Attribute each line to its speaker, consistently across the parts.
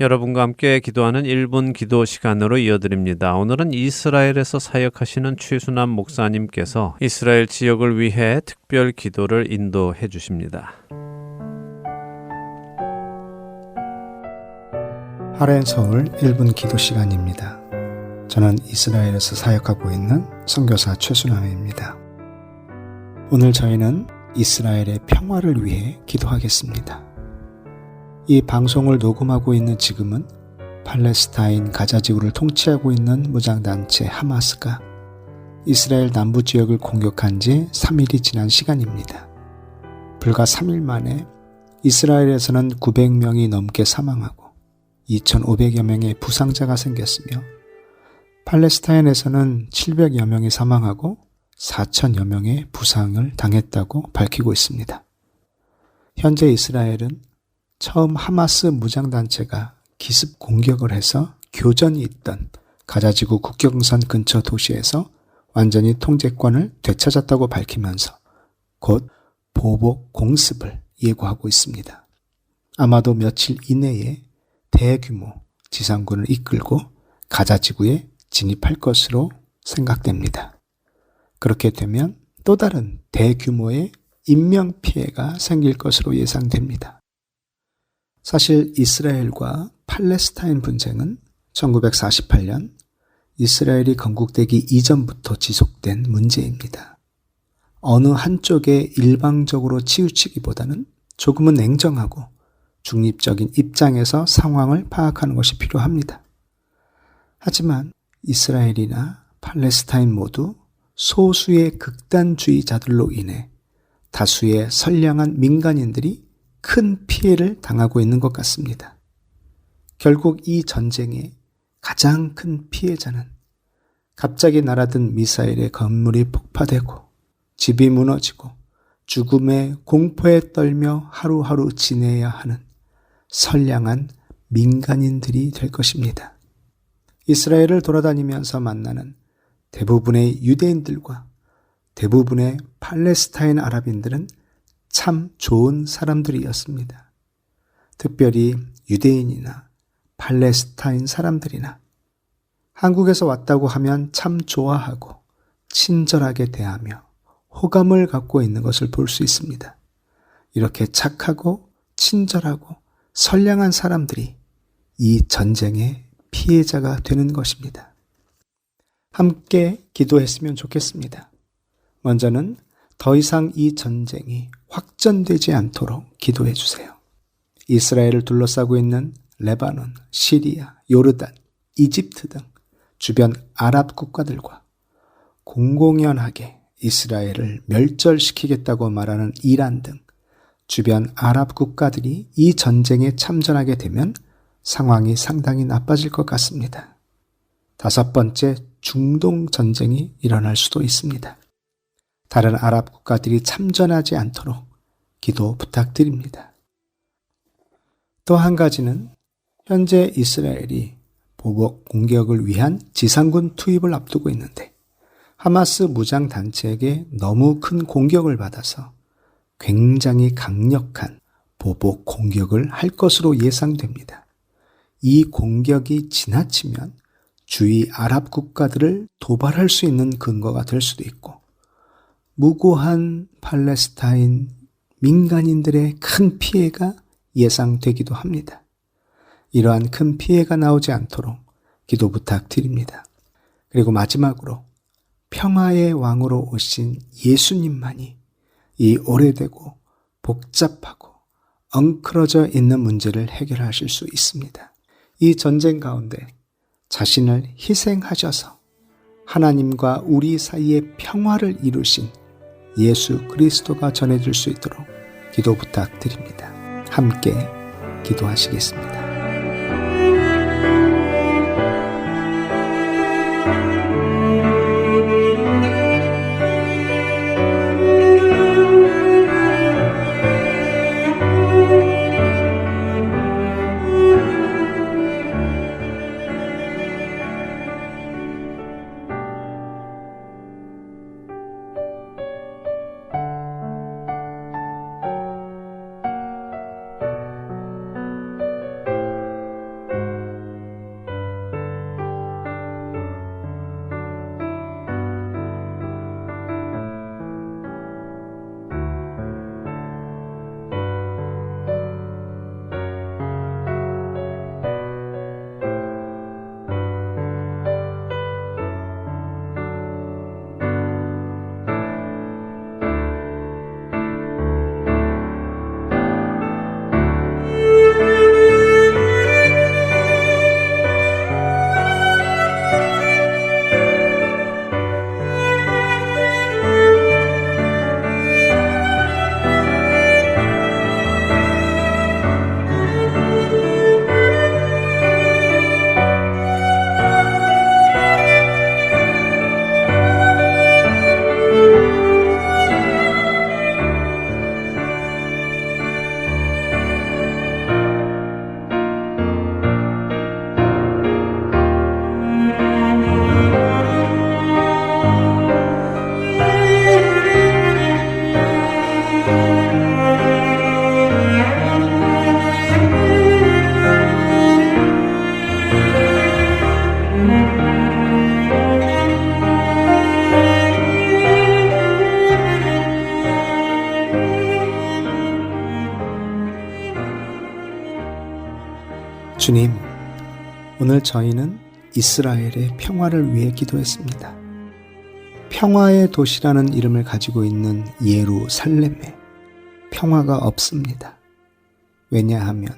Speaker 1: 여러분과 함께 기도하는 1분 기도 시간으로 이어드립니다. 오늘은 이스라엘에서 사역하시는 최순남 목사님께서 이스라엘 지역을 위해 특별 기도를 인도해 주십니다.
Speaker 2: 하렌 서울 1분 기도 시간입니다. 저는 이스라엘에서 사역하고 있는 선교사 최순남입니다. 오늘 저희는 이스라엘의 평화를 위해 기도하겠습니다. 이 방송을 녹음하고 있는 지금은 팔레스타인 가자 지구를 통치하고 있는 무장단체 하마스가 이스라엘 남부 지역을 공격한 지 3일이 지난 시간입니다. 불과 3일 만에 이스라엘에서는 900명이 넘게 사망하고 2,500여 명의 부상자가 생겼으며 팔레스타인에서는 700여 명이 사망하고 4,000여 명의 부상을 당했다고 밝히고 있습니다. 현재 이스라엘은 처음 하마스 무장단체가 기습 공격을 해서 교전이 있던 가자지구 국경선 근처 도시에서 완전히 통제권을 되찾았다고 밝히면서 곧 보복 공습을 예고하고 있습니다. 아마도 며칠 이내에 대규모 지상군을 이끌고 가자지구에 진입할 것으로 생각됩니다. 그렇게 되면 또 다른 대규모의 인명피해가 생길 것으로 예상됩니다. 사실 이스라엘과 팔레스타인 분쟁은 1948년 이스라엘이 건국되기 이전부터 지속된 문제입니다. 어느 한쪽에 일방적으로 치우치기보다는 조금은 냉정하고 중립적인 입장에서 상황을 파악하는 것이 필요합니다. 하지만 이스라엘이나 팔레스타인 모두 소수의 극단주의자들로 인해 다수의 선량한 민간인들이 큰 피해를 당하고 있는 것 같습니다. 결국 이 전쟁의 가장 큰 피해자는 갑자기 날아든 미사일에 건물이 폭파되고 집이 무너지고 죽음의 공포에 떨며 하루하루 지내야 하는 선량한 민간인들이 될 것입니다. 이스라엘을 돌아다니면서 만나는 대부분의 유대인들과 대부분의 팔레스타인 아랍인들은 참 좋은 사람들이었습니다. 특별히 유대인이나 팔레스타인 사람들이나 한국에서 왔다고 하면 참 좋아하고 친절하게 대하며 호감을 갖고 있는 것을 볼 수 있습니다. 이렇게 착하고 친절하고 선량한 사람들이 이 전쟁의 피해자가 되는 것입니다. 함께 기도했으면 좋겠습니다. 먼저는 더 이상 이 전쟁이 확전되지 않도록 기도해 주세요. 이스라엘을 둘러싸고 있는 레바논, 시리아, 요르단, 이집트 등 주변 아랍 국가들과 공공연하게 이스라엘을 멸절시키겠다고 말하는 이란 등 주변 아랍 국가들이 이 전쟁에 참전하게 되면 상황이 상당히 나빠질 것 같습니다. 5번째, 중동 전쟁이 일어날 수도 있습니다. 다른 아랍 국가들이 참전하지 않도록 기도 부탁드립니다. 또 한 가지는 현재 이스라엘이 보복 공격을 위한 지상군 투입을 앞두고 있는데 하마스 무장단체에게 너무 큰 공격을 받아서 굉장히 강력한 보복 공격을 할 것으로 예상됩니다. 이 공격이 지나치면 주위 아랍 국가들을 도발할 수 있는 근거가 될 수도 있고 무고한 팔레스타인 민간인들의 큰 피해가 예상되기도 합니다. 이러한 큰 피해가 나오지 않도록 기도 부탁드립니다. 그리고 마지막으로 평화의 왕으로 오신 예수님만이 이 오래되고 복잡하고 엉클어져 있는 문제를 해결하실 수 있습니다. 이 전쟁 가운데 자신을 희생하셔서 하나님과 우리 사이에 평화를 이루신 예수 그리스도가 전해질 수 있도록 기도 부탁드립니다. 함께 기도하시겠습니다. 주님, 오늘 저희는 이스라엘의 평화를 위해 기도했습니다. 평화의 도시라는 이름을 가지고 있는 예루살렘에 평화가 없습니다. 왜냐하면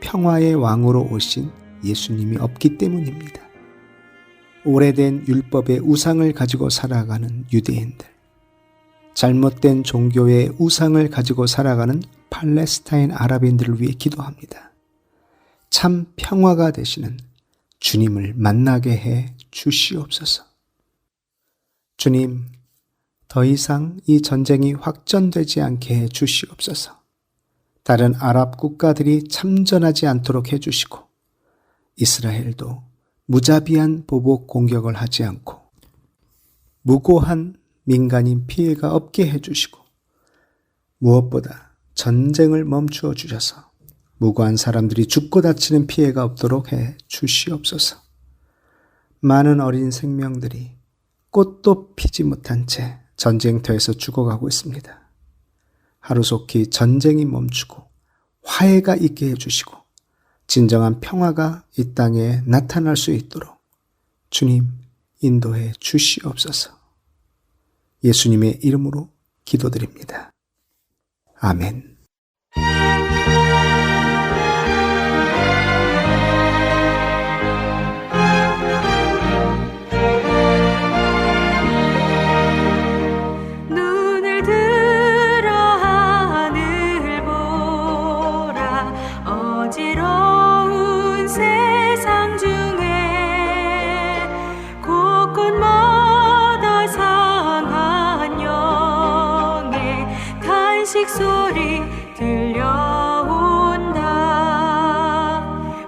Speaker 2: 평화의 왕으로 오신 예수님이 없기 때문입니다. 오래된 율법의 우상을 가지고 살아가는 유대인들, 잘못된 종교의 우상을 가지고 살아가는 팔레스타인 아랍인들을 위해 기도합니다. 참 평화가 되시는 주님을 만나게 해 주시옵소서. 주님, 더 이상 이 전쟁이 확전되지 않게 해 주시옵소서. 다른 아랍 국가들이 참전하지 않도록 해 주시고 이스라엘도 무자비한 보복 공격을 하지 않고 무고한 민간인 피해가 없게 해 주시고 무엇보다 전쟁을 멈추어 주셔서 무고한 사람들이 죽고 다치는 피해가 없도록 해 주시옵소서. 많은 어린 생명들이 꽃도 피지 못한 채 전쟁터에서 죽어가고 있습니다. 하루속히 전쟁이 멈추고 화해가 있게 해주시고 진정한 평화가 이 땅에 나타날 수 있도록 주님 인도해 주시옵소서. 예수님의 이름으로 기도드립니다. 아멘.
Speaker 3: 소리 들려온다.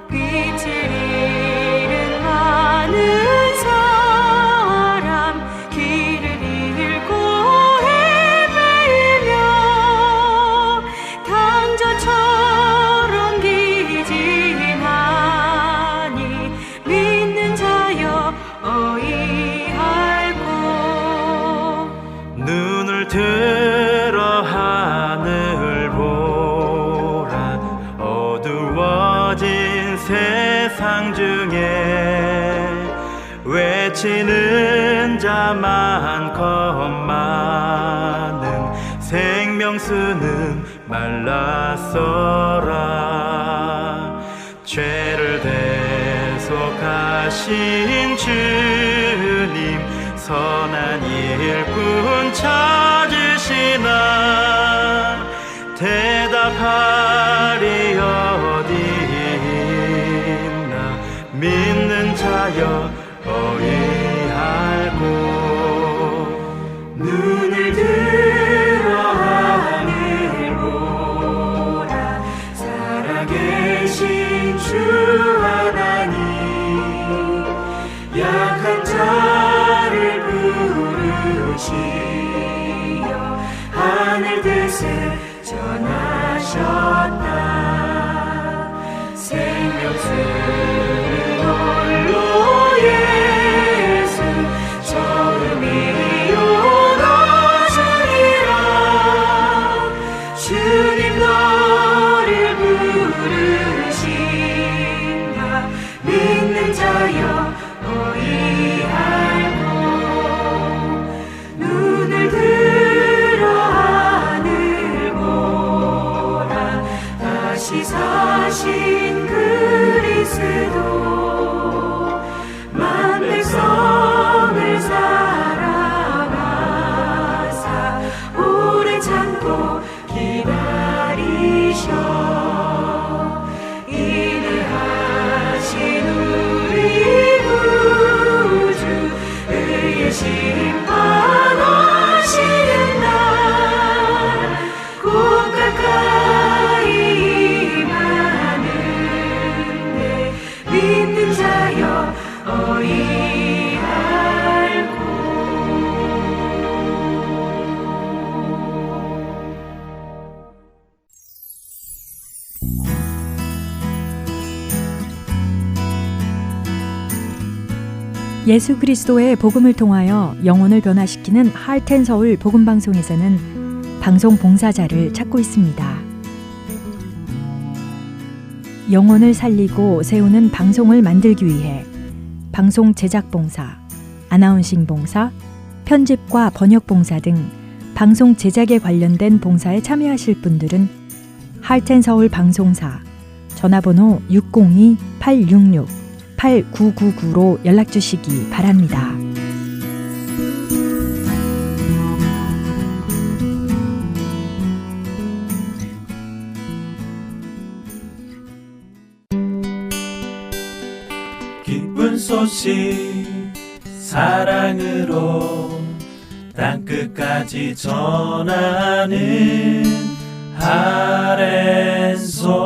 Speaker 3: 빛을 잃은 많은 사람 길을 잃고 헤매며 당저처럼 기진하니 믿는 자여 어이할꼬.
Speaker 4: 눈을 들어 하늘 보라. 어두워진 세상 중에 외치는 자 많건 많은 생명수는 말랐어라. 죄를 대속하신 주님 선한 일꾼 찾으시나 대답하리 어디 있나. 믿는 자여 어이할꼬.
Speaker 3: 눈을 들어 하늘 보라. 살아계신 주 하나님 약한 자를 부르시어 하늘 뜻을 전하셨다. 생명수는 홀로 예수 처음이요 너주리라. 주님 너를 부르신다. 믿는 자여 어이할꼬. 눈을 들어 하늘 보라. 다시 사신 그리스도 만 백성을 사랑하사 오래 참고 기다리셔 인내하신 우리 구주 의의 심판하시는 날 곧 가까이 임하는데 믿는 자여 어이할꼬.
Speaker 5: 예수 그리스도의 복음을 통하여 영혼을 변화시키는 하트앤서울 복음방송에서는 방송 봉사자를 찾고 있습니다. 영혼을 살리고 세우는 방송을 만들기 위해 방송 제작 봉사, 아나운싱 봉사, 편집과 번역 봉사 등 방송 제작에 관련된 봉사에 참여하실 분들은 할텐서울 방송사 전화번호 602-866-8999로 연락 주시기 바랍니다.
Speaker 6: 기쁜 소식 사랑으로 땅끝까지 전하는 아랜소